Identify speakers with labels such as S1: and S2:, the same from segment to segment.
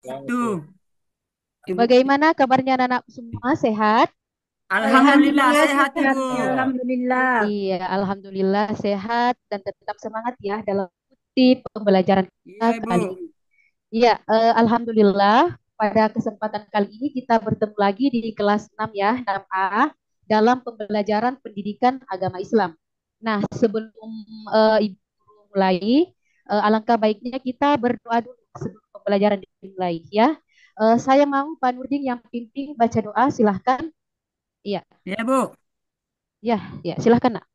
S1: Satu.
S2: Bagaimana kabarnya anak-anak semua? Sehat?
S1: Alhamdulillah
S3: Alhamdulillah
S1: sehat
S3: sehat.
S1: Ibu.
S3: Alhamdulillah.
S2: Iya, alhamdulillah sehat dan tetap semangat ya dalam mengikuti pembelajaran kita
S1: Iya Ibu.
S2: kali ini. Iya, alhamdulillah pada kesempatan kali ini kita bertemu lagi di kelas 6 ya, 6A dalam pembelajaran pendidikan agama Islam. Nah, sebelum Ibu mulai, alangkah baiknya kita berdoa dulu sebelum pembelajaran dimulai ya. Saya mau Pak Nurdin yang pimpin baca doa, silahkan. Iya,
S1: Iya Bu.
S2: ya, ya, silahkan nak.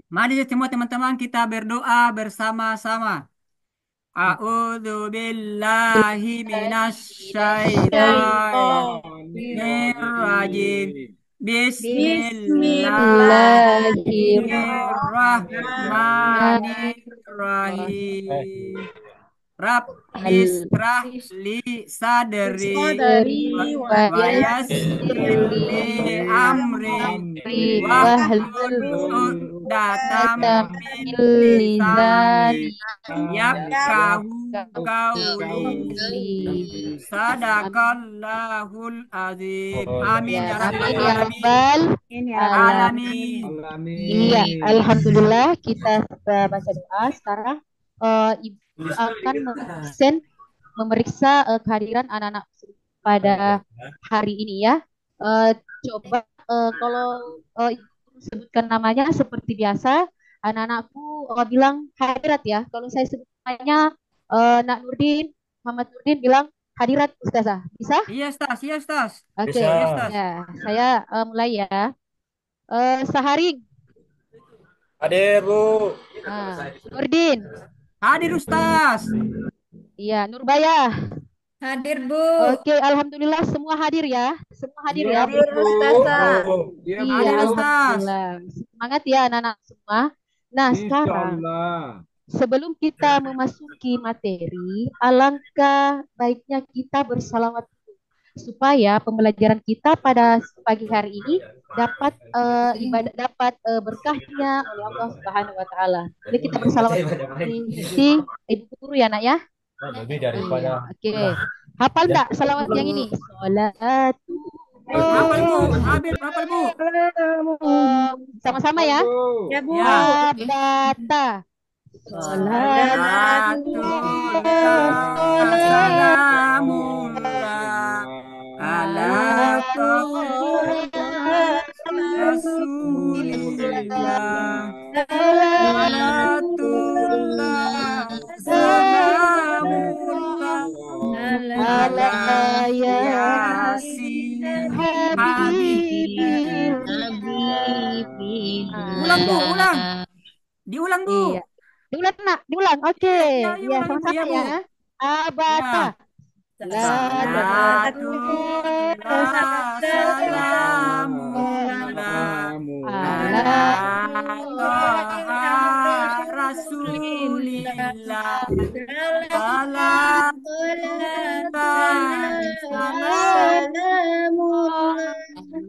S1: Mari semua teman-teman kita berdoa bersama-sama. A'udzu billahi minasyaitonir
S3: Syaitanirrajim.
S2: Bismillahirrahmanirrahim.
S1: Bismillahirrahmanirrahim. Rabbi israh li sadri wa
S3: Sadari wa
S1: wa yassir li
S3: yassir
S1: amri
S2: Amri
S1: wahlul
S2: wahlul
S1: uqdatam
S2: uqdatam
S1: min
S2: min
S1: lisani
S2: lisani
S1: yafqahu qawli.
S2: qauli. Amin.
S1: Sadaqallahul azim. Amin
S2: Ya,
S1: ya rabbal
S2: amin ya
S1: alamin.
S2: rabbal
S3: ya
S2: alamin.
S1: Alamin.
S2: Iya, alhamdulillah kita sudah baca doa. Sekarang Ibu akan memeriksa kehadiran anak-anak pada hari ini ya. Eh, Coba kalau Ibu sebutkan namanya seperti biasa, anak-anakku bilang hadirat ya. Kalau saya sebut namanya Nak Nurdin, Muhammad Nurdin bilang hadirat Ustazah. Bisa?
S1: Iya, Tas. Iya, Tas.
S2: Oke,
S1: Iya, Tas.
S2: ya saya mulai ya. Saharing,
S4: Hadir, Bu.
S2: Nurdin,
S1: Hadir Ustaz.
S2: iya Nurbaya.
S3: Hadir, Bu.
S2: Oke, alhamdulillah semua hadir ya. Semua hadir ya,
S3: Hadir,
S2: betul.
S3: Ustazah.
S4: Iya, Bu.
S2: Iya,
S1: Hadir Ustaz.
S2: alhamdulillah. Semangat ya anak-anak semua. Nah,
S4: Insya
S2: sekarang
S4: Allah.
S2: sebelum kita memasuki materi, alangkah baiknya kita bersalawat dulu, supaya pembelajaran kita pada pagi hari ini dapat ibadah dapat berkahnya oleh Allah Subhanahu wa taala. Jadi kita bersalawat mengikuti Ibu Guru ya, Nak ya.
S4: Lebih
S2: Iya,
S4: daripada
S2: oke. Hafal enggak salawat yang ini?
S1: Hafal Bu.
S2: Salatullah.
S1: Hafal Bu.
S2: Sama-sama ya.
S3: Ya, Bu.
S1: Ya.
S2: Abata. Salatullah.
S1: Salatullah. Salamullah. Ala Rasulillah. Salatullah. Salamullah.
S2: Ala
S1: Ala
S2: ya
S1: Yasin
S2: habibil.
S1: Ulang Bu,
S2: Ah,
S1: ulang. Diulang Bu.
S2: iya. Diulang nak, diulang. Oke,
S1: Ya, ya
S2: ya
S1: ulang Ibu
S2: sama-sama
S1: ya Bu.
S2: ya. Abata.
S1: Ya.
S2: Salatullah.
S1: Salatullah, salamullah,
S2: Ala
S1: ala toha rasulillah, salatullah, salamullah,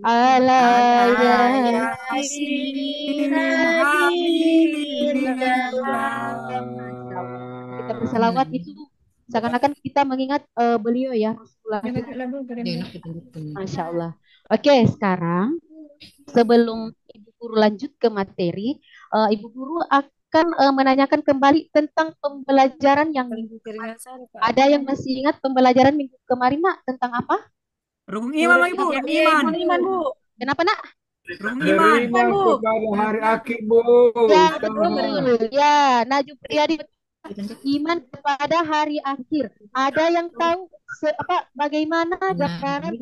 S2: ala
S1: ala
S2: ya
S1: yasin habibillah.
S2: Masya Allah. Kita bersalawat itu seakan-akan kita mengingat beliau ya Rasulullah kita. Masya Allah. Oke, sekarang sebelum Ibu Guru lanjut ke materi, Ibu Guru akan menanyakan kembali tentang pembelajaran yang minggu kemarin. Ada yang masih ingat pembelajaran minggu kemarin, Nak, tentang apa?
S1: Rukun iman Ibu, rukun iman.
S3: Iman, Bu.
S2: Kenapa, Nak?
S1: Rukun iman.
S4: Beriman kepada hari akhir, Bu.
S2: Ya,
S4: Ustaz.
S2: betul. Ya, Najib Riyadi, iman kepada hari akhir. Ada yang tahu bagaimana gambaran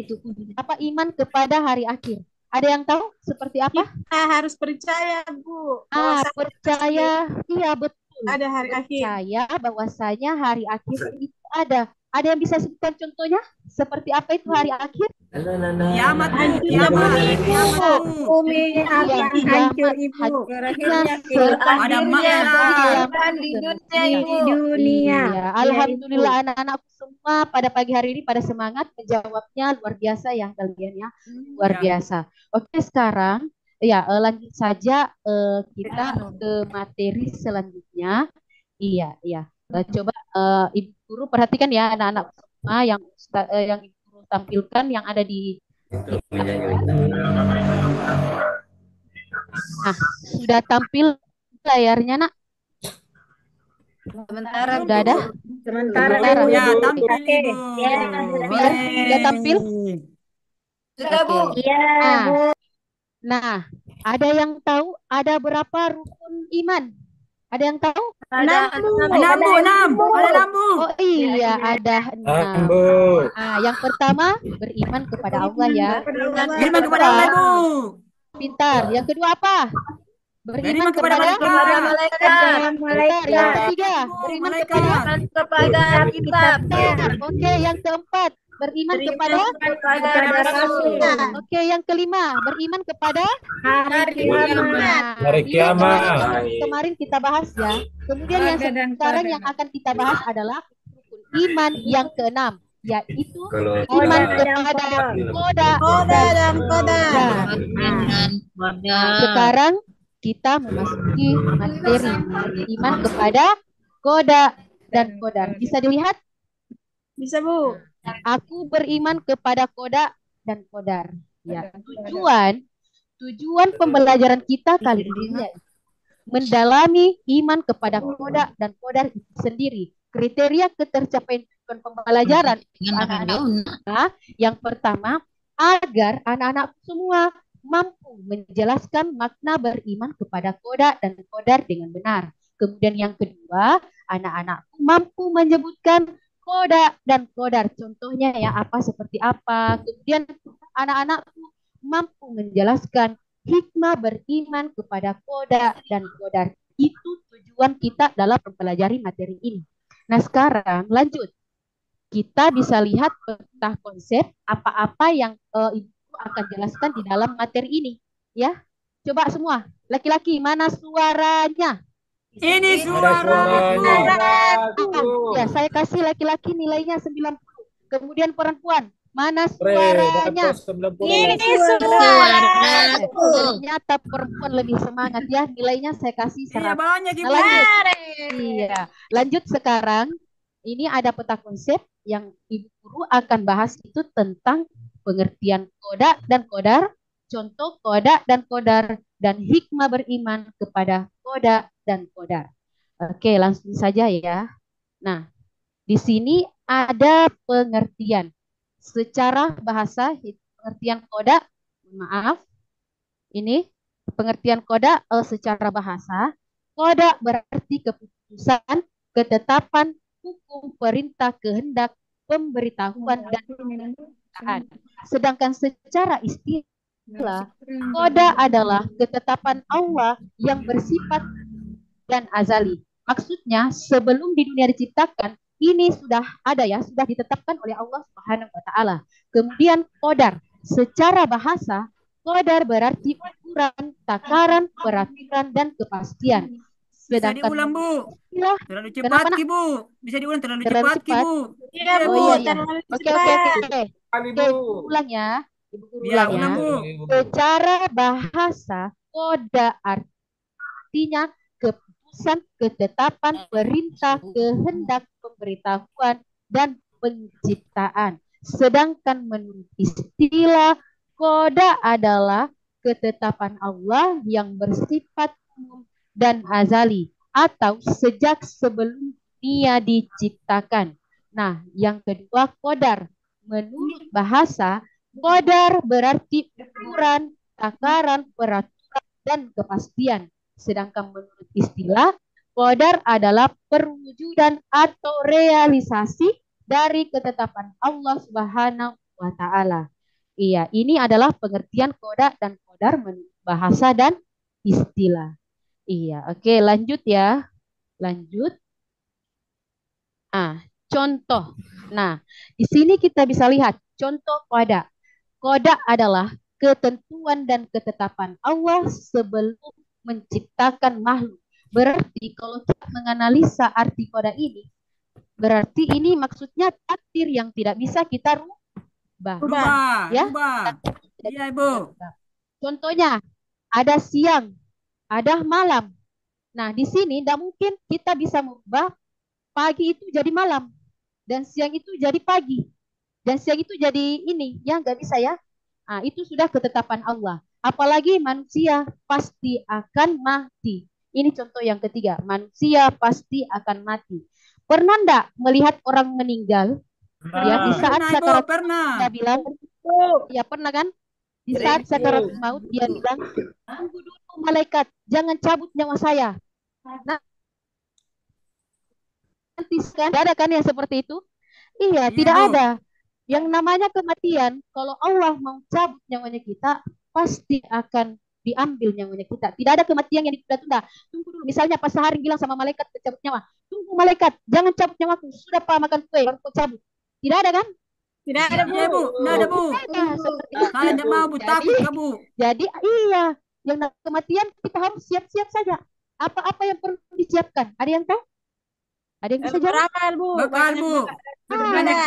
S2: apa iman kepada hari akhir? Ada yang tahu seperti apa?
S3: Kita harus percaya, Bu,
S2: Ah,
S3: bahwa
S2: percaya. Iya, betul.
S3: ada hari akhir.
S2: Percaya bahwasanya hari akhir itu ada. Ada yang bisa sebutkan contohnya? Seperti apa itu hari akhir?
S1: Kiamat Bu,
S3: Hancur
S1: kiamat,
S3: bumi,
S1: kiamat
S3: Bu.
S1: Bu.
S3: Bumi akan
S2: Yang
S3: hancur,
S2: kiamat,
S3: Ibu.
S2: hancurnya
S1: Ada
S3: Berakhirnya
S1: mahsyar.
S3: kehidupan di dunia,
S2: di
S3: Ibu. Dunia.
S2: Iya, alhamdulillah anak-anakku semua pada pagi hari ini pada semangat menjawabnya luar biasa ya kalian ya, luar
S1: Ya.
S2: biasa. Oke, sekarang ya lanjut saja kita ke materi selanjutnya. Iya, iya. Coba Ibu guru perhatikan ya anak-anak semua yang Ibu Guru tampilkan yang ada di Nah, sudah tampil layarnya, Nak?
S3: Sementara
S2: Sudah ada?
S3: Sementara
S2: Sebentar.
S3: Bu.
S1: Ya,
S3: Ibu.
S1: tampil
S3: Oke.
S1: Ibu.
S3: Ya,
S2: Ya, sudah tampil?
S3: Sudah Bu.
S2: Oke.
S3: Iya
S2: Nah,
S3: Bu.
S2: nah, ada yang tahu ada berapa rukun iman? Ada yang tahu?
S3: Ada
S1: 6 Bu, 6. Ada 6 Bu.
S2: Oh iya, ada 6.
S4: Ambo.
S2: Nah, yang pertama beriman kepada Allah ya.
S1: Beriman kepada Allah Ibu.
S2: Pintar. Yang kedua apa?
S1: Beriman
S2: Beriman
S1: kepada
S2: kepada
S1: malaikat.
S2: Pintar. Yang ketiga,
S1: Ibu,
S2: beriman
S1: malaikat.
S2: kepada
S3: Kitab.
S2: Oke, yang keempat, beriman kepada
S3: Kepada Rasul.
S2: Oke, yang kelima, beriman kepada
S3: Hari kiamat.
S2: Nah,
S4: Hari
S2: ini
S4: kiamat.
S2: kemarin kita bahas ya. Kemudian yang sekarang yang akan kita bahas adalah rukun iman yang keenam, yaitu iman kepada koda dan qadar. Nah, sekarang kita memasuki materi iman kepada koda dan qadar. Bisa dilihat?
S3: Bisa Bu.
S2: Aku beriman kepada koda dan qadar. Ya, tujuan pembelajaran kita kali ini mendalami iman kepada koda dan qadar itu sendiri. Kriteria ketercapaian pembelajaran anak-anak yang pertama agar anak-anak semua mampu menjelaskan makna beriman kepada koda dan qadar dengan benar. Kemudian yang kedua, anak-anak mampu menyebutkan koda dan qadar. Contohnya ya seperti apa. Kemudian anak-anak mampu menjelaskan hikmah beriman kepada koda dan qadar. Itu tujuan kita dalam mempelajari materi ini. Nah, sekarang lanjut. Kita bisa lihat peta konsep apa-apa yang Ibu akan jelaskan di dalam materi ini. Ya, coba semua. Laki-laki, mana suaranya?
S1: Ini
S4: Ada
S1: suaraku.
S4: suaranya.
S2: Ya, saya kasih laki-laki nilainya 90. Kemudian perempuan, mana
S4: Pre,
S2: suaranya?
S4: dapat 90.
S3: Ini suara.
S2: Ternyata perempuan lebih semangat ya. Nilainya saya kasih
S1: Iya
S2: 100.
S1: banyak
S2: Nah,
S1: Ibu.
S2: lanjut. Iya, lanjut sekarang. Ini ada peta konsep yang Ibu Guru akan bahas itu tentang pengertian koda dan qadar, contoh koda dan qadar, dan hikmah beriman kepada koda dan qadar. Oke, langsung saja ya. Nah, di sini ada pengertian. Secara bahasa, pengertian koda, maaf, ini pengertian koda secara bahasa. Koda berarti keputusan, ketetapan, hukum, perintah, kehendak, pemberitahuan, dan permintaan. Sedangkan secara istilah, koda adalah ketetapan Allah yang bersifat dan azali. Maksudnya sebelum di dunia diciptakan, ini sudah ada ya, sudah ditetapkan oleh Allah Subhanahu wa taala. Kemudian qadar, secara bahasa qadar berarti ukuran, takaran, peraturan, dan kepastian.
S1: Bisa diulang Bu.
S2: istilah
S1: Terlalu
S2: Kenapa,
S1: cepat
S2: Nak?
S1: Ibu. Bisa diulang terlalu
S2: Terlalu
S1: cepat
S2: cepat?
S1: Ibu.
S3: Iya
S1: Iya,
S3: Bu.
S2: Oh iya, iya.
S3: Terlalu
S2: Oke,
S3: cepat.
S4: Kali
S2: Oke,
S4: Bu.
S2: ulang ya. Ibu guru
S1: Ya,
S2: ulang ya.
S1: ulang Bu.
S2: Secara bahasa, koda artinya keputusan, ketetapan, perintah, kehendak, pemberitahuan, dan penciptaan. Sedangkan menurut istilah, koda adalah ketetapan Allah yang bersifat umum dan azali atau sejak sebelum dunia diciptakan. Nah, yang kedua qadar. Menurut bahasa, qadar berarti ukuran, takaran, peraturan, dan kepastian. Sedangkan menurut istilah, qadar adalah perwujudan atau realisasi dari ketetapan Allah Subhanahu wa taala. Iya, ini adalah pengertian qada dan qadar menurut bahasa dan istilah. Iya, oke, lanjut ya. Lanjut. Contoh. Nah, di sini kita bisa lihat contoh qada. Qada adalah ketentuan dan ketetapan Allah sebelum menciptakan makhluk. Berarti kalau kita menganalisa arti qada ini, berarti ini maksudnya takdir yang tidak bisa kita rubah.
S1: Rubah.
S2: Ya.
S1: Rubah. Iya Ibu.
S2: Contohnya, ada siang, ada malam. Nah, di sini tidak mungkin kita bisa merubah pagi itu jadi malam. dan siang itu jadi pagi, dan siang itu jadi ini, ya nggak bisa ya. Nah, itu sudah ketetapan Allah. Apalagi manusia pasti akan mati. Ini contoh yang ketiga, manusia pasti akan mati. Pernah enggak melihat orang meninggal ya di saat
S1: Pernah Ibu,
S2: sakarat
S1: pernah.
S2: dia bilang, ya pernah kan? Di saat sakarat maut dia bilang, tunggu dulu malaikat, jangan cabut nyawa saya. Nah, nanti kan ada kan yang seperti itu? Iya,
S1: Iya
S2: tidak
S1: Bu.
S2: ada. Yang namanya kematian, kalau Allah mau cabut nyawanya kita, pasti akan diambil nyawanya kita. Tidak ada kematian yang ditunda-tunda. Tunggu dulu. Misalnya pas sehari bilang sama malaikat cabut nyawa. Tunggu malaikat, jangan cabut nyawaku. Sudah pak makan kue, baru kau cabut. Tidak ada kan?
S3: Tidak ada, Bu.
S1: Iya Bu, nggak ada Bu.
S2: Nah, seperti itu.
S1: Saya tidak mau Bu,
S2: Jadi,
S1: takut Kamu.
S2: jadi iya, yang namanya kematian kita harus siap-siap saja. Apa-apa yang perlu disiapkan? Ada yang tahu? Ada yang bisa jawab?
S3: Beramal, Bu.
S1: Bekal Bu,
S3: Beribadah.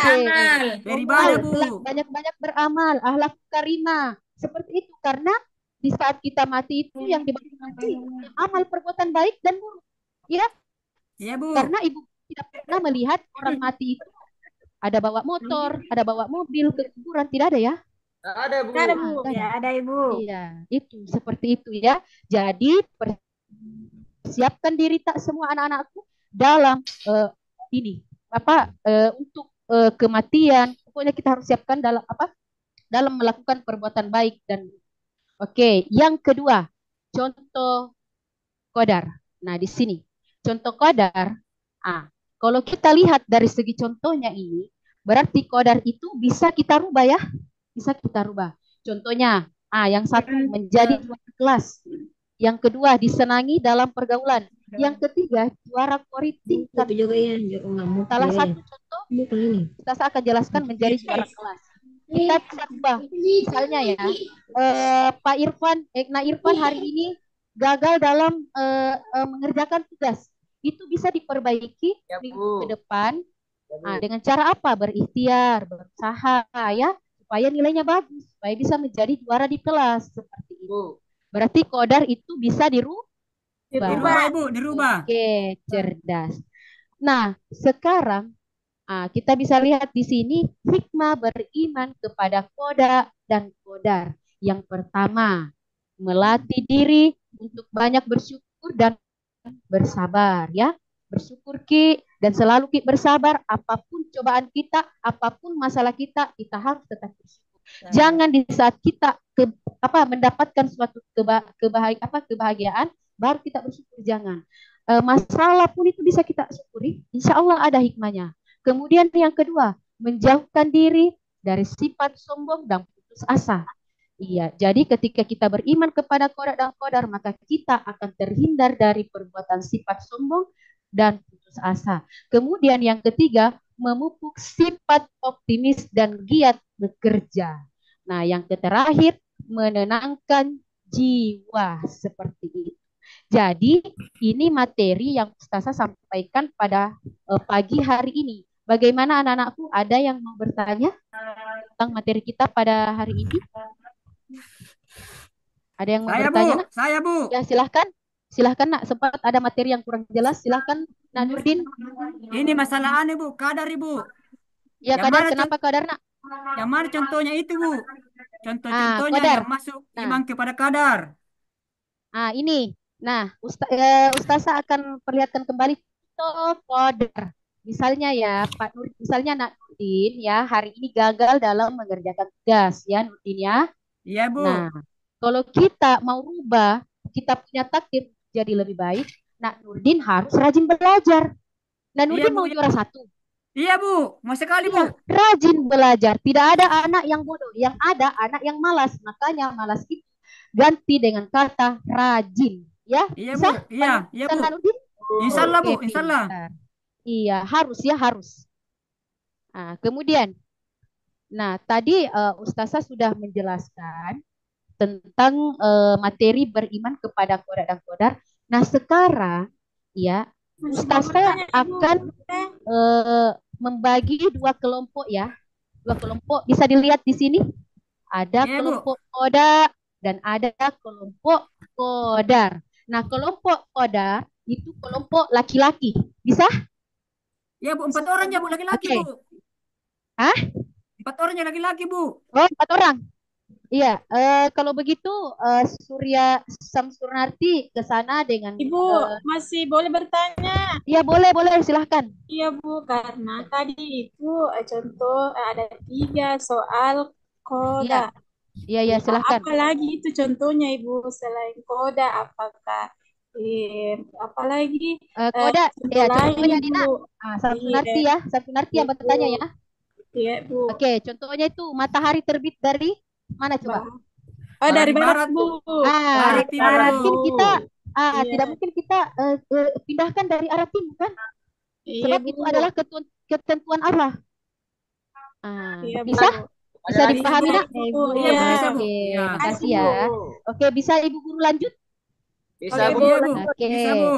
S1: beribadah
S2: Beramal,
S1: Bu.
S2: banyak-banyak beramal, akhlak karimah. Seperti itu karena di saat kita mati itu yang diberkati amal perbuatan baik dan buruk. Ya,
S1: Iya Bu.
S2: karena ibu tidak pernah melihat orang mati itu ada bawa motor, ada bawa mobil ke kuburan, tidak ada ya?
S4: Ada, Bu.
S3: Tidak ada, Bu.
S2: Tidak ada.
S3: Ya, ada, Ibu.
S2: Iya, itu seperti itu ya. Jadi persiapkan diri tak semua anak-anakku dalam ini apa untuk kematian. Pokoknya kita harus siapkan dalam apa? Dalam melakukan perbuatan baik dan oke. Yang kedua, contoh qadar. Nah, di sini contoh qadar. Ah, kalau kita lihat dari segi contohnya ini, berarti qadar itu bisa kita rubah ya, bisa kita rubah. Contohnya, yang satu menjadi juara kelas, yang kedua disenangi dalam pergaulan, yang ketiga juara kori tingkat. Salah satu contoh, saya akan jelaskan menjadi juara kelas. Kita bisa rubah, misalnya ya, Pak Irfan, Ekna Irfan hari ini gagal dalam mengerjakan tugas. Itu bisa diperbaiki
S4: Ya,
S2: minggu
S4: Bu.
S2: ke depan.
S4: Ya, Bu.
S2: Dengan cara apa? Berikhtiar, berusaha ya, supaya nilainya bagus, supaya bisa menjadi juara di kelas seperti itu.
S4: Bu.
S2: Berarti qadar itu bisa dirubah.
S1: Dirubah Ibu, dirubah.
S2: Oke, cerdas. Nah, sekarang kita bisa lihat di sini hikmah beriman kepada qada dan qadar. Yang pertama, melatih diri untuk banyak bersyukur dan bersabar ya. Bersyukur Ki dan selalu Ki bersabar apapun cobaan kita, apapun masalah kita, kita harus tetap bersyukur. Jangan di saat kita mendapatkan suatu kebahagiaan baru kita bersyukur, jangan. Masalah pun itu bisa kita syukuri, insya Allah ada hikmahnya. Kemudian yang kedua, menjauhkan diri dari sifat sombong dan putus asa. Iya, jadi ketika kita beriman kepada qada dan qadar, maka kita akan terhindar dari perbuatan sifat sombong dan putus asa. Kemudian yang ketiga, memupuk sifat optimis dan giat bekerja. Nah, yang terakhir, menenangkan jiwa seperti itu. Jadi, ini materi yang Ustazah sampaikan pada pagi hari ini. Bagaimana anak-anakku? Ada yang mau bertanya tentang materi kita pada hari ini? Ada yang mau
S1: Saya Bu,
S2: bertanya, Nak?
S1: saya Bu.
S2: Ya, silahkan. Silahkan, Nak. Sempat ada materi yang kurang jelas. Silahkan, Nak Nurdin.
S1: Ini masalah aneh Bu, kadar Ibu.
S2: Ya,
S1: Yang
S2: Qadar.
S1: mana
S2: Kenapa Qadar, Nak?
S1: Yang mana contohnya itu Bu? Contoh-contohnya
S2: Qadar.
S1: yang masuk
S2: Nah.
S1: iman kepada kadar.
S2: Ini. Nah, Ustazah akan perlihatkan kembali contoh Qadar. Misalnya ya, Pak Nurdin, misalnya Nak Nurdin ya, hari ini gagal dalam mengerjakan tugas ya, Nurdin ya.
S1: Iya Bu.
S2: Nah, kalau kita mau rubah, kita punya takdir jadi lebih baik, Nak Nurdin harus rajin belajar. Nak
S1: Iya
S2: Nurdin
S1: Bu.
S2: mau juara 1.
S1: Iya Bu, mau sekali Bu.
S2: Iya, rajin belajar. Tidak ada anak yang bodoh, yang ada anak yang malas. Makanya malas itu ganti dengan kata rajin. Ya,
S1: Iya
S2: bisa?
S1: Bu, iya, iya
S2: Bisa,
S1: Bu.
S2: Nak Nurdin?
S1: Insya Allah Bu,
S2: Oke,
S1: insya Allah.
S2: pintar. Iya, harus ya, harus. Kemudian, tadi Ustazah sudah menjelaskan tentang materi beriman kepada qada dan qadar. Nah, sekarang ya Ustazah akan membagi dua kelompok ya. Dua kelompok bisa dilihat di sini. Ada
S1: Iya, Bu.
S2: kelompok qada dan ada kelompok qadar. Nah, kelompok qadar itu kelompok laki-laki. Bisa?
S1: Ya Bu, 4 orang ya Bu, laki-laki Bu.
S2: Oke. Ah?
S1: 4 orang yang laki-laki Bu.
S2: Oh, 4 orang. Iya, kalau begitu Surya Samsurnarti ke sana dengan
S3: Ibu masih boleh bertanya?
S2: iya boleh boleh silahkan.
S3: Iya Bu, karena tadi itu contoh ada 3 soal
S2: Iya,
S3: koda.
S2: iya iya
S3: Ya,
S2: silahkan.
S3: apalagi itu contohnya Ibu selain koda, apakah apalagi
S2: Koda,
S3: contoh
S2: ya
S3: lain
S2: contohnya Dina.
S3: Ibu?
S2: Samsunarti
S3: Iya,
S2: ya, Samsunarti yang
S3: Ibu.
S2: bertanya ya.
S3: Iya Bu.
S2: Oke, contohnya itu matahari terbit dari mana coba?
S3: Bah. Oh dari
S1: Dari
S3: barat
S1: barat
S3: Bu.
S1: Bu.
S2: Ah,
S1: Barat
S3: Dari
S1: timur
S2: tidak
S3: barat
S1: Bu.
S2: mungkin
S3: Bu.
S2: kita tidak
S3: Iya,
S2: mungkin kita pindahkan dari arah timur kan?
S3: iya
S2: Sebab
S3: Bu.
S2: itu adalah ketentuan Allah.
S3: Iya Bu.
S2: Bisa? Bisa
S3: Bisa
S2: dipahami nak?
S3: Ibu.
S1: Iya
S3: Iya.
S1: Bu, bisa Bu.
S2: Oke,
S1: Iya.
S3: Kasih
S2: makasih ya.
S3: Bu.
S2: Oke, bisa Ibu Guru lanjut?
S4: Bisa
S3: Oke
S4: Bu.
S3: Bu.
S1: Iya Bu,
S2: Oke.
S1: bisa Bu.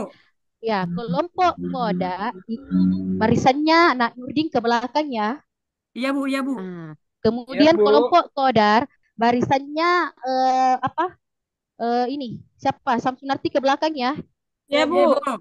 S2: Ya, kelompok koda itu barisannya Nak Nurdin ke belakangnya.
S1: Iya Bu, iya Bu.
S2: Nah,
S4: Ya
S2: kemudian
S4: Bu.
S2: kelompok kodar barisannya apa? Ini siapa? Samsunarti ke belakangnya.
S3: Iya
S1: Iya Bu.
S3: Bu.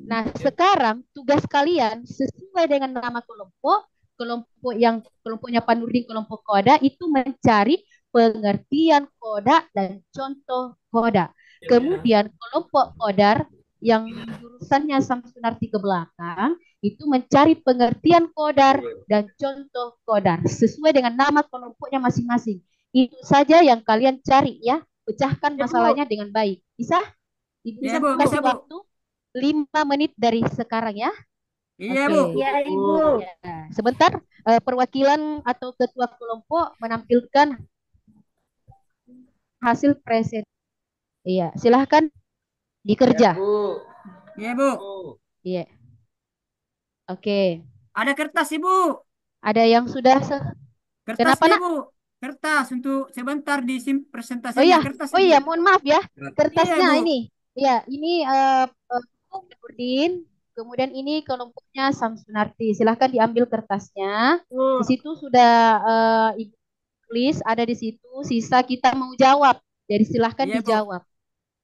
S2: Nah, sekarang tugas kalian sesuai dengan nama kelompok, kelompoknya Pak Nurdin kelompok koda itu mencari pengertian koda dan contoh koda. Kemudian kelompok kodar yang jurusannya Samsunarti ke belakang itu mencari pengertian kodar dan contoh kodar sesuai dengan nama kelompoknya masing-masing. Itu saja yang kalian cari ya. Pecahkan
S3: Iya Bu.
S2: masalahnya dengan baik. Bisa? Ibu
S1: Iya
S3: Bisa
S1: Bu,
S3: Bu.
S1: bisa
S2: kasih
S1: Bu.
S2: waktu 5 menit dari sekarang ya.
S1: Iya
S2: Oke.
S1: Bu.
S3: Iya Ibu.
S2: Ya. Sebentar, perwakilan atau ketua kelompok menampilkan hasil presentasi. Iya, silahkan
S4: Ya
S2: dikerja.
S4: Bu.
S1: Iya Bu.
S4: Bu.
S2: Iya, oke.
S1: Ada kertas Ibu.
S2: Ada yang sudah kenapa
S1: Kertasnya
S2: nak?
S1: Bu. Kertas untuk sebentar di
S2: Oh
S1: presentasinya
S2: iya,
S1: kertas
S2: oh
S1: Ibu.
S2: iya, mohon maaf ya.
S1: Iya
S2: Kertasnya
S1: Bu.
S2: ini. Iya, ini Nurdin. Kemudian ini kelompoknya Samsunarti. Silahkan diambil kertasnya. Di
S3: Bu.
S2: situ sudah Ibu tulis, ada di situ. Sisa kita mau jawab. Jadi silahkan
S1: Iya Bu.
S2: dijawab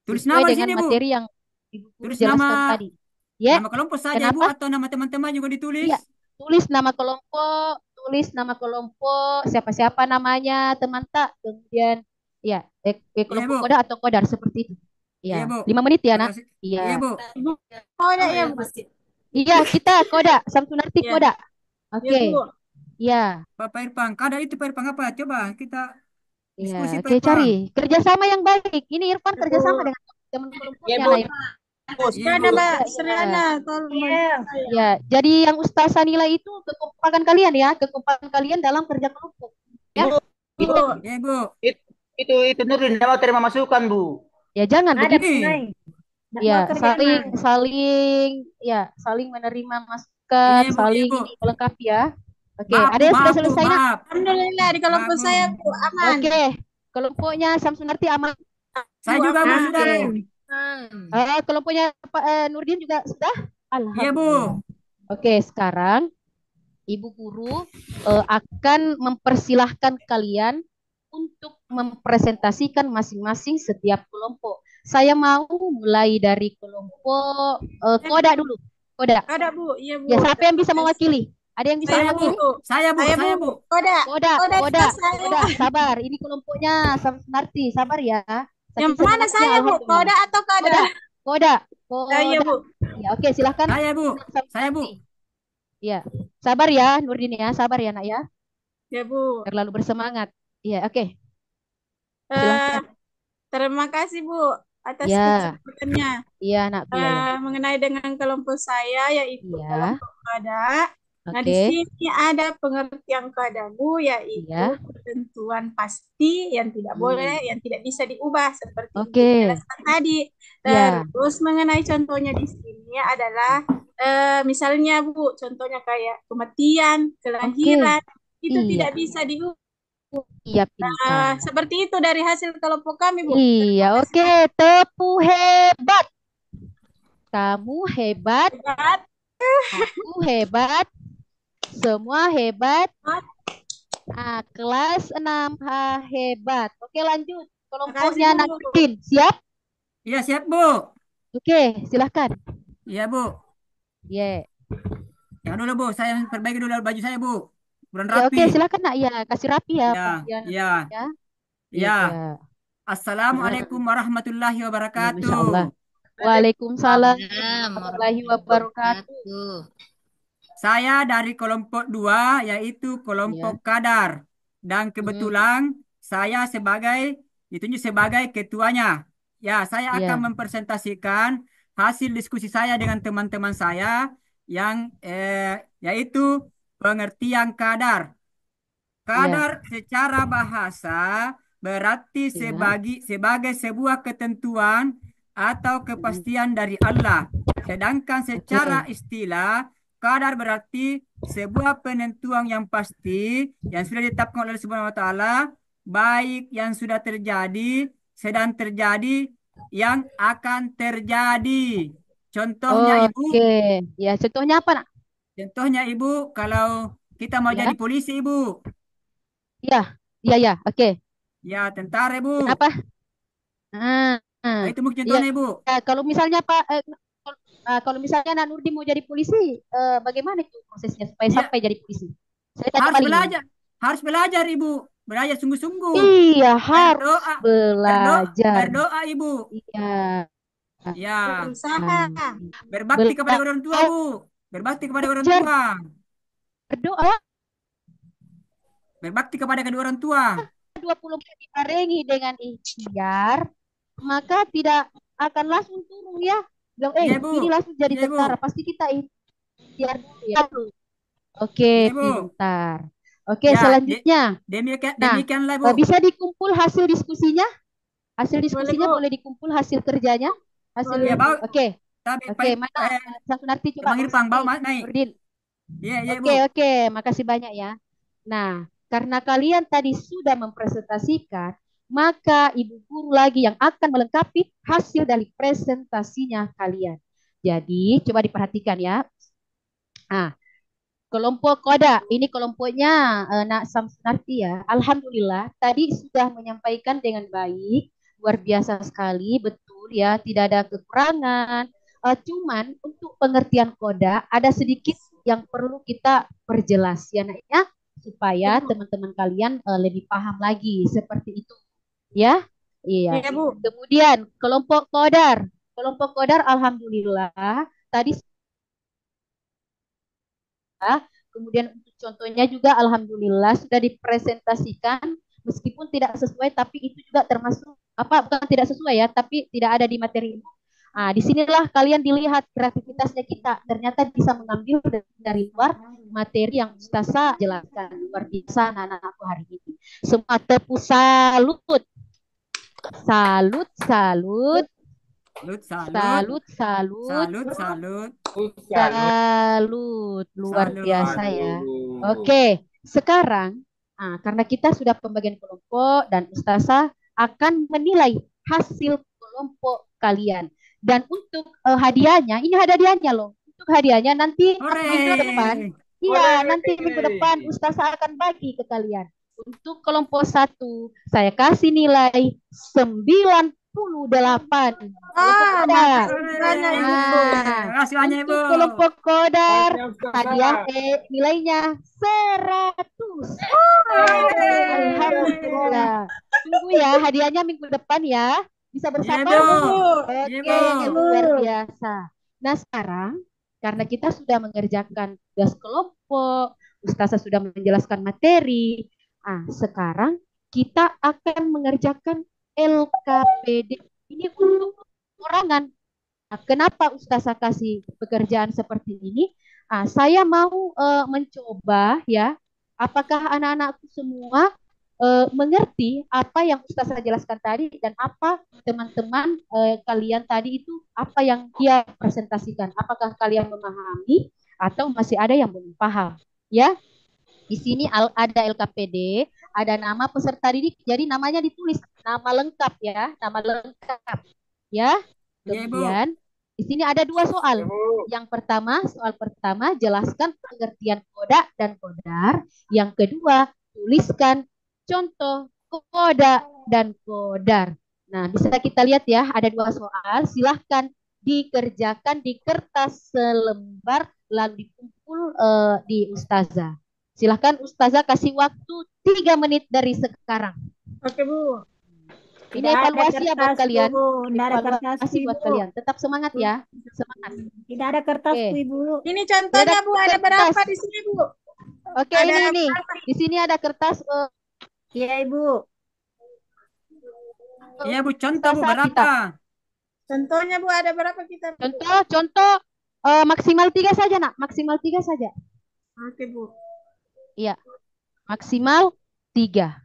S1: Tulis
S2: sesuai
S1: nama di
S2: dengan
S1: sini Bu.
S2: materi yang Ibu Guru
S1: Tulis
S2: jelaskan
S1: nama
S2: tadi. Ya,
S1: nama kelompok saja Ibu
S2: kenapa?
S1: atau nama teman-teman juga ditulis.
S2: Iya, tulis nama kelompok, siapa-siapa namanya, teman tak, kemudian ya,
S1: Iya
S2: kelompok
S1: Bu.
S2: koda atau kodar seperti itu.
S1: Iya
S2: Ya,
S1: Bu.
S2: 5 menit ya,
S1: Terima
S2: nak.
S1: kasih. Iya
S2: Iya,
S1: Bu.
S3: Ibu. Oh ada ya Bu.
S2: iya kita koda, Samsunarti
S3: Iya.
S2: koda.
S3: Iya
S2: Oke,
S3: Bu.
S2: iya,
S1: Pak Irfan, kada itu Pak Irfan apa? Coba kita
S2: iya.
S1: diskusi Pak
S2: Oke, cari
S1: Irfan.
S2: kerjasama yang baik. Ini Irfan
S3: Iya
S2: kerjasama
S3: Bu.
S2: dengan teman
S4: Ya
S2: kelompoknya,
S4: Bu.
S2: nah.
S1: Iya
S3: Ada
S1: Bu.
S3: Mbak
S2: Iya, iya.
S3: Seriana, tolong bantu saya.
S2: Ya, jadi yang Ustazah nilai itu kekompakan kalian ya, kekompakan kalian dalam kerja kelompok. Ya,
S4: Bu.
S3: Bu.
S1: Iya Bu.
S4: Itu Nurdin mau terima masukan Bu.
S2: ya jangan
S3: Ada
S2: begitu.
S1: Ini.
S3: Nggak
S2: Ya,
S3: mau kerja
S2: saling
S3: Nay.
S2: saling ya, saling menerima masukan,
S1: Iya Bu. Iya
S2: saling
S1: Bu.
S2: ini melengkapi ya. Oke,
S1: Maaf
S2: ada
S1: Bu,
S2: yang sudah
S1: maaf Bu,
S2: selesai nak?
S1: maaf.
S3: Alhamdulillah di
S1: Maaf
S3: kelompok
S1: Bu.
S3: saya Bu aman.
S2: Oke, kelompoknya Samsunarti aman.
S1: Saya
S3: Bu
S1: juga Bu
S3: aman.
S1: sudah Bu.
S2: Kelompoknya Pak Nurdin juga sudah?
S1: Iya Bu.
S2: Alhamdulillah. Oke, sekarang Ibu Guru akan mempersilahkan kalian untuk mempresentasikan masing-masing setiap kelompok. Saya mau mulai dari kelompok Koda dulu. Koda.
S3: Ada Bu, iya Bu.
S2: Ya, siapa yang bisa
S3: Terima kasih.
S2: mewakili? Ada yang bisa
S1: Saya Bu.
S2: mewakili?
S1: Saya Bu.
S3: Saya
S1: Saya
S3: Bu.
S1: Bu.
S3: Koda.
S2: Koda,
S3: Koda
S2: Koda,
S3: kita saya.
S2: Koda. Sabar, ini kelompoknya Samsunarti. Sabar ya.
S3: Yang
S2: Saking
S3: mana
S2: semangatnya,
S3: saya Bu?
S2: alhamdulillah.
S3: Koda atau Koda?
S2: Koda,
S3: Ya, iya
S2: Koda.
S3: Bu.
S2: Ya, oke, silahkan.
S1: Saya Bu. Saya Bu.
S2: Samsunarti. Ya, sabar ya, Nurdin ya. Sabar ya, nak ya.
S3: Ya Bu.
S2: Terlalu bersemangat. Iya, oke.
S3: Eh,
S2: Silahkan.
S3: terima kasih Bu atas
S2: Ya,
S3: kesempatannya.
S2: iya anakku ya, ya.
S3: Mengenai dengan kelompok saya yaitu
S2: Iya,
S3: kelompok Koda. Nah, di
S2: oke.
S3: sini ada pengertian kadamu yaitu
S2: Iya.
S3: ketentuan pasti yang tidak boleh, yang tidak bisa diubah seperti yang
S2: Oke.
S3: dijelaskan tadi.
S2: Ya.
S3: Terus mengenai contohnya di sini adalah misalnya Bu, contohnya kayak kematian, kelahiran, itu
S2: Iya.
S3: tidak bisa diubah.
S2: Iya, pintar.
S3: Seperti itu dari hasil kelompok kami Bu.
S2: Iya, oke. Tepu hebat. Kamu hebat,
S3: Hebat.
S2: aku hebat, semua hebat. Kelas 6H hebat. Oke, lanjut. Kelompoknya
S3: Makasih, Bu.
S2: Nurdin. Siap?
S1: Iya siap Bu.
S2: Oke, silahkan.
S1: Iya Bu.
S2: Ye.
S1: Yang dulu Bu, saya perbaiki dulu baju saya Bu. Kurang
S2: Ya oke,
S1: rapi.
S2: silakan nak ya, kasih rapi ya
S1: Ya,
S2: pakaian
S1: ya,
S2: ya. Iya.
S1: ya. Assalamualaikum
S2: Heeh.
S1: warahmatullahi
S2: Ya, Masya Allah.
S1: wabarakatuh.
S2: Waalaikumsalam
S5: Waalaikumsalam
S2: warahmatullahi
S5: warahmatullahi
S2: wabarakatuh.
S5: wabarakatuh.
S1: Saya dari kelompok 2, yaitu
S2: Ya.
S1: kelompok Kadar. Dan
S2: Mm,
S1: kebetulan saya ditunjuk sebagai ketuanya. Ya, saya
S2: ya.
S1: akan mempresentasikan hasil diskusi saya dengan teman-teman saya yang yaitu pengertian kadar.
S2: Ya.
S1: Kadar secara bahasa berarti
S2: Ya.
S1: sebagai sebuah ketentuan atau
S2: Mm,
S1: kepastian dari Allah. Sedangkan secara
S2: oke.
S1: istilah, kadar berarti sebuah penentuan yang pasti yang sudah ditetapkan oleh Allah Subhanahu wa taala, baik yang sudah terjadi, sedang terjadi, yang akan terjadi. Contohnya
S2: Oke.
S1: Ibu,
S2: Ya, contohnya apa nak?
S1: Ibu, kalau kita mau jadi
S2: Ya.
S1: polisi Ibu,
S2: Ya. Ya, ya. Oke.
S1: ya tentara Ibu.
S2: Kenapa? Ah, ah.
S1: Nah, itu mungkin
S2: Iya.
S1: contohnya Ibu.
S2: Ya, kalau misalnya Pak kalau misalnya Nak Nurdi mau jadi polisi, bagaimana itu prosesnya supaya
S1: Iya,
S2: sampai jadi polisi? Saya tanya
S1: harus
S2: balik ini.
S1: belajar. Harus belajar Ibu. Belajar sungguh-sungguh.
S2: Iya, harus
S1: Berdoa, berdoa,
S2: belajar.
S1: berdoa Ibu.
S2: Iya.
S1: Ya,
S3: Berusaha.
S1: berbakti kepada orang tua
S2: Belajar
S1: Bu. Berbakti kepada orang tua.
S2: berdoa
S1: Berbakti kepada kedua orang tua.
S2: 24 dibarengi dengan ikhtiar, maka tidak akan langsung turun ya. Bilang,
S1: Iya Ibu.
S2: ini langsung jadi
S1: Iya Ibu.
S2: tentara. Pasti kita ikhtiar dulu ya. Oke,
S1: Iya Ibu.
S2: pintar. Oke,
S1: Ya,
S2: selanjutnya. Nah,
S1: demikianlah Bu.
S2: bisa dikumpul hasil diskusinya? Hasil
S3: Boleh,
S2: diskusinya
S3: Bu.
S2: boleh dikumpul hasil kerjanya? Hasil
S1: Ya,
S3: Boleh.
S1: bawa.
S2: Oke.
S1: Tapi
S2: Oke, mana Sang Sunarti coba
S1: panggil
S2: Mas
S1: Pang, bawa naik.
S2: Nurdin.
S1: Iya, iya
S2: Oke,
S1: Ibu.
S2: oke, makasih banyak ya. Nah, karena kalian tadi sudah mempresentasikan, maka ibu guru lagi yang akan melengkapi hasil dari presentasinya kalian. Jadi, coba diperhatikan ya. Nah, kelompok Koda, ini kelompoknya Nak Samsunarti ya. Alhamdulillah, tadi sudah menyampaikan dengan baik, luar biasa sekali, betul ya, tidak ada kekurangan. Cuman untuk pengertian Koda ada sedikit yang perlu kita perjelas ya Nak ya, supaya
S3: Ya, Bu.
S2: teman-teman kalian lebih paham lagi seperti itu ya. Iya.
S3: Ya, Bu.
S2: Kemudian kelompok Kodar, Alhamdulillah tadi. Kemudian untuk contohnya juga alhamdulillah sudah dipresentasikan meskipun tidak sesuai tapi itu juga termasuk apa bukan tidak sesuai ya tapi tidak ada di materi. Ah, disinilah kalian dilihat kreativitasnya kita ternyata bisa mengambil dari luar materi yang Ustazah jelaskan luar biasa anak-anakku hari ini. Semua tepuk salut, salut, salut,
S1: Salut, salut.
S2: salut, salut,
S1: Salut, salut.
S2: salut, luar
S1: Salut.
S2: biasa ya. Oke, sekarang karena kita sudah pembagian kelompok dan Ustazah akan menilai hasil kelompok kalian. Dan untuk hadiahnya, ini hadiahnya loh. Untuk hadiahnya nanti minggu depan,
S1: Hore.
S2: iya nanti minggu depan Ustazah akan bagi ke kalian. Untuk kelompok 1, saya kasih nilai 98. Kelompok Koda.
S3: Makasih banyak, Ibu.
S1: Terima kasih banyak Ibu.
S2: Untuk kelompok Kodar, hadiah nilainya 100. Alhamdulillah. Tunggu ya, hadiahnya minggu depan ya. Bisa
S1: Iya
S2: bersabar?
S1: Bu.
S2: Oke,
S1: Iya Bu.
S2: luar biasa. Nah sekarang, karena kita sudah mengerjakan tugas kelompok, Ustazah sudah menjelaskan materi. Sekarang kita akan mengerjakan LKPD. Ini untuk perorangan. Kenapa Ustazah kasih pekerjaan seperti ini? Saya mau mencoba ya, apakah anak-anakku semua mengerti apa yang Ustazah jelaskan tadi dan apa teman-teman kalian tadi itu apa yang dia presentasikan. Apakah kalian memahami atau masih ada yang belum paham? Ya, di sini ada LKPD, ada nama peserta didik, jadi namanya ditulis nama lengkap ya, nama lengkap ya.
S1: Iya Bu.
S2: Kemudian di sini ada 2 soal. Yang pertama, soal pertama jelaskan pengertian koda dan kodar. Yang kedua, tuliskan contoh koda dan kodar. Nah, bisa kita lihat ya, ada 2 soal. Silahkan dikerjakan di kertas selembar lalu dikumpulkan kumpul di Ustazah. Silahkan Ustazah kasih waktu 3 menit dari sekarang.
S3: Oke, Bu.
S2: Ini
S5: Tidak ada
S2: evaluasi ya buat
S5: kertas,
S2: kalian.
S5: Bu. Tidak ada kertas,
S2: Evaluasi buat
S5: Ibu.
S2: kalian. Tetap semangat ya. Semangat.
S5: Tidak ada kertas,
S2: Oke.
S5: Ibu.
S3: Ini contohnya, Bu, ada berapa
S2: kertas.
S3: di sini, Bu?
S2: Oke,
S3: Ada
S2: ini. Di sini ada kertas.
S5: Iya, Ibu.
S1: Iya Bu, contoh Bu,
S2: Ustazah kita.
S1: berapa?
S3: Contohnya, Bu, ada berapa kita, Bu?
S2: Contoh maksimal 3 saja, Nak. Maksimal 3 saja.
S3: Oke, Bu.
S2: Iya. Maksimal 3.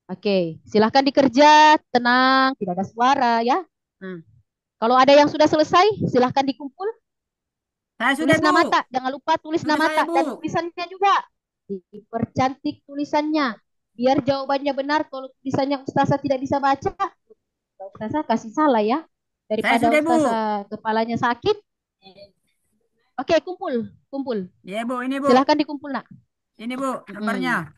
S2: Oke, silahkan dikerja, tenang, tidak ada suara ya. Nah, kalau ada yang sudah selesai, silahkan dikumpul.
S1: Saya sudah
S2: Tulis
S1: Bu.
S2: nama tak, jangan lupa tulis
S1: Sudah
S2: nama
S1: saya,
S2: tak dan
S1: Bu.
S2: tulisannya juga. Dipercantik tulisannya, biar jawabannya benar. Kalau tulisannya Ustazah tidak bisa baca, Ustazah kasih salah ya. Daripada
S1: sudah, Bu.
S2: Ustazah kepalanya sakit. Oke, kumpul.
S1: Iya Bu, ini Bu.
S2: Silahkan dikumpul, Nak.
S1: Ini Bu, nomornya.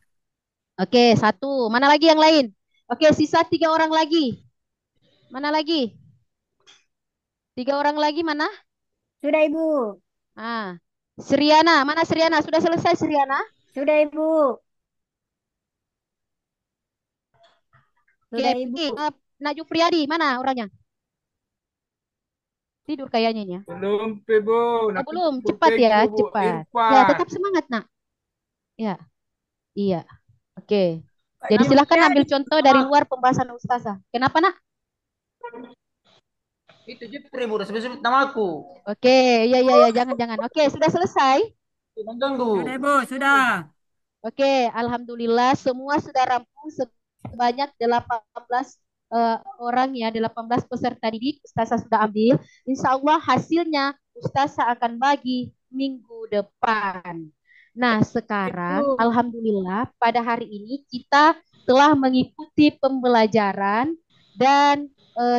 S2: Oke, 1. Mana lagi yang lain? Oke, sisa 3 orang lagi. Mana lagi? 3 orang lagi mana?
S5: Sudah, Ibu.
S2: Ah, Sriana, mana Sriana? Sudah selesai Sriana?
S5: Sudah, Ibu. Sudah,
S2: Oke,
S5: Ibu.
S2: Najwa Priyadi, mana orangnya? Tidur kayaknya ya.
S6: Belum, Bu.
S2: Oh, belum, cepat ya, cepat. Ya, tetap semangat, Nak. Ya, iya. Oke. Jadi silahkan ambil contoh dari luar pembahasan Ustazah. Kenapa, Nak?
S4: Itu Jepri, Bu. Udah sebut namaku.
S2: Oke, iya, jangan. Oke, sudah selesai?
S4: Mengganggu.
S1: Sudah Bu, sudah.
S2: Oke, alhamdulillah semua sudah rampung sebanyak 18 orang ya, 18 peserta didik Ustazah sudah ambil. Insya Allah hasilnya Ustazah akan bagi minggu depan. Nah, sekarang alhamdulillah pada hari ini kita telah mengikuti pembelajaran dan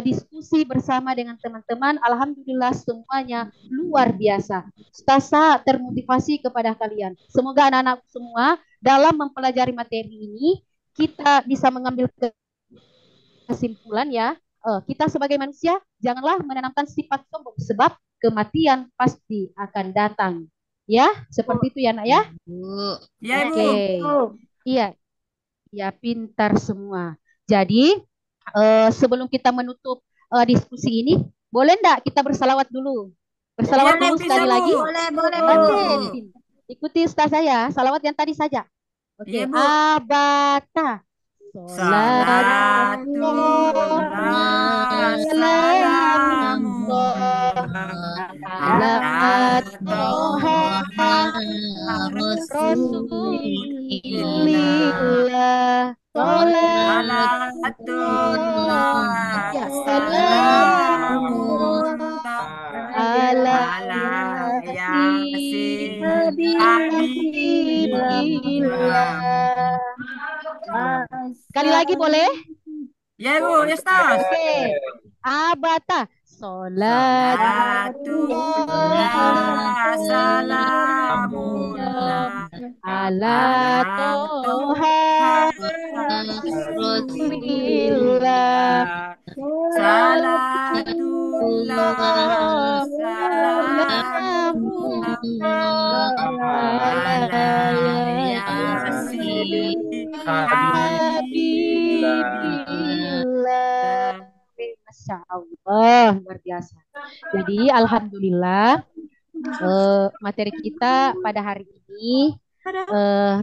S2: diskusi bersama dengan teman-teman. Alhamdulillah semuanya luar biasa. Ustazah termotivasi kepada kalian. Semoga anak-anak semua dalam mempelajari materi ini kita bisa mengambil kesimpulan ya. Kita sebagai manusia janganlah menanamkan sifat sombong sebab kematian pasti akan datang. Ya, seperti itu ya, Nak ya.
S1: Iya Ibu.
S2: Oke. Iya. Ya, pintar semua. Jadi, sebelum kita menutup diskusi ini, boleh enggak kita bersalawat dulu? Bersalawat
S1: Iya,
S2: dulu
S1: bisa,
S2: sekali
S1: Bu.
S2: lagi.
S3: Boleh,
S2: Oke. Ikuti Ustazah ya, salawat yang tadi saja. Oke,
S1: Iya, Bu.
S2: abata.
S1: Salatullah salamullah ala toha
S2: Rasulillah.
S1: salatullah salamullah ala yasin habibillah.
S2: Sekali lagi boleh?
S1: Ya Bu, ya Ustaz.
S2: Oke. Abata.
S1: Salatullah salamullah
S2: ala toha Rasulillah.
S1: Salatullah salamullah ala yasin habibillah.
S2: Masya Allah, luar biasa. Jadi alhamdulillah materi kita pada hari ini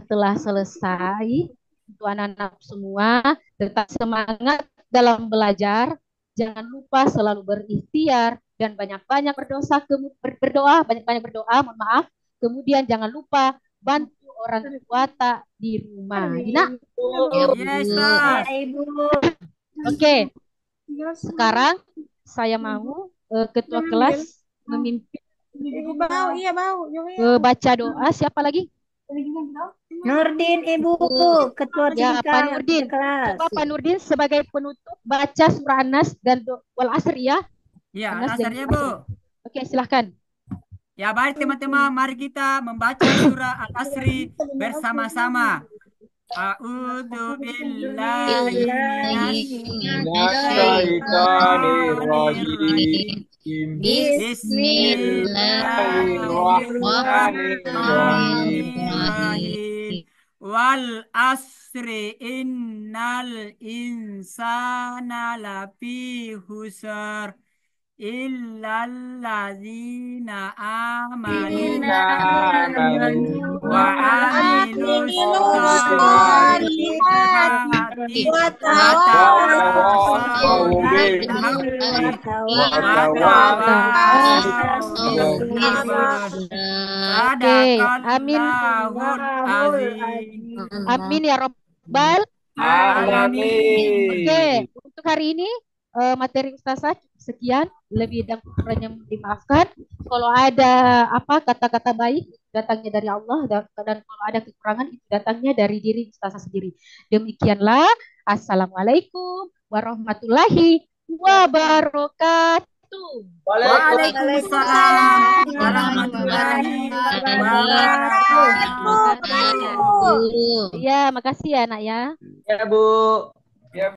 S2: telah selesai. Untuk anak-anak semua tetap semangat dalam belajar. Jangan lupa selalu berikhtiar dan banyak-banyak banyak-banyak berdoa, mohon maaf. Kemudian jangan lupa bantu orang tua tak di rumah. Dina?
S1: Yes, Ustaz.
S2: Oke. Sekarang saya mau ketua kelas memimpin baca doa. Siapa lagi?
S5: Nurdin, Ibu, ketua
S2: Ya,
S5: tingkat
S2: Pak Nurdin.
S5: kelas.
S2: Coba Pak Nurdin sebagai penutup baca surah An-Nas dan wal Asr ya.
S1: Ya,
S2: An-Nas dan
S1: Al-Asr ya
S2: Wal
S1: Bu.
S2: Asr. Oke, silahkan.
S1: Ya baik teman-teman, mari kita membaca surah Al-Asri bersama-sama. A'udzu billahi minasyaitonir rajim. Bismillahirrahmanirrahim. Wal asri innal insana lafi husr illalladzina amanu wa amilus solihati wa tawasaw bil haqqi wa tawasaw bis sabr.
S2: Oke, amin.
S1: Sadaqallahul azim.
S2: Amin ya Robbal.
S1: Alamin.
S2: Oke, untuk hari ini materi Ustazah sekian, lebih dan kurangnya dimaafkan. Kalau ada apa kata-kata baik datangnya dari Allah dan kalau ada kekurangan itu datangnya dari diri Ustazah sendiri. Demikianlah. Assalamualaikum warahmatullahi wabarakatuh.
S1: Waalaikumsalam warahmatullahi wabarakatuh.
S2: Ya, makasih ya, Nak ya.
S4: Ya, Bu.